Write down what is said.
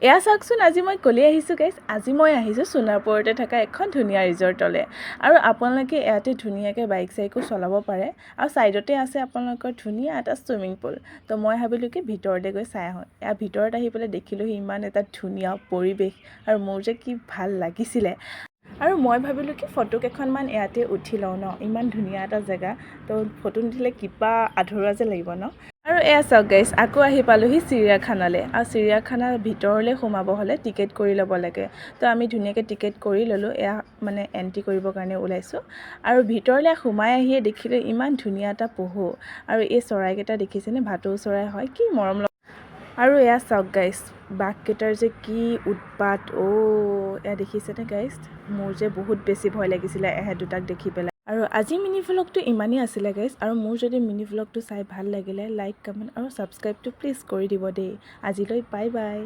এয়া চাওকচোন, আজি মই কলি আহিছোঁ গাইছ। আজি মই আহিছোঁ সোণাপুৰতে থকা এখন ধুনীয়া ৰিজৰ্টলৈ। আৰু আপোনালোকে ইয়াতে ধুনীয়াকৈ বাইক চাইকো চলাব পাৰে। আৰু ছাইডতে আছে আপোনালোকৰ ধুনীয়া এটা ছুইমিং পুল। তো মই ভাবিলোঁ কি ভিতৰতে গৈ চাই আহোঁ। ইয়াৰ ভিতৰত আহি পেলাই দেখিলোঁহি ইমান এটা ধুনীয়া পৰিৱেশ, আৰু মোৰ যে কি ভাল লাগিছিলে। আৰু মই ভাবিলোঁ কি ফটো কেইখনমান ইয়াতে উঠি লওঁ ন, ইমান ধুনীয়া এটা জেগা। তো ফটো নুঠিলে কিবা আধৰুৱা যে লাগিব ন। আৰু এয়া চাওক গাইছ, আকৌ আহি পালোঁহি চিৰিয়াখানালৈ। আৰু চিৰিয়াখানাৰ ভিতৰলৈ সোমাব হ'লে টিকেট কৰি ল'ব লাগে। তো আমি ধুনীয়াকৈ টিকেট কৰি ল'লোঁ। এয়া মানে এণ্ট্ৰি কৰিবৰ কাৰণে ওলাইছোঁ। আৰু ভিতৰলৈ সোমাই আহিয়ে দেখিলোঁ ইমান ধুনীয়া এটা পহু। আৰু এই চৰাইকেইটা দেখিছেনে, ভাটৌ চৰাই হয়, কি মৰম লগা। আৰু এয়া চাওক গাইছ, বাঘকেইটাৰ যে কি উৎপাত। এয়া দেখিছেনে গাইছ, মোৰ যে বহুত বেছি ভয় লাগিছিলে এহেঁত দুটাক দেখি পেলাই। আৰু আজি মিনি ভ্লগটো ইমানেই আছিলে গাইছ। আৰু মোৰ যদি মিনি ভ্লগটো চাই ভাল লাগিলে লাইক, কমেণ্ট আৰু ছাবস্ক্ৰাইবটো প্লিজ কৰি দিব দেই। আজিলৈ বাই বাই।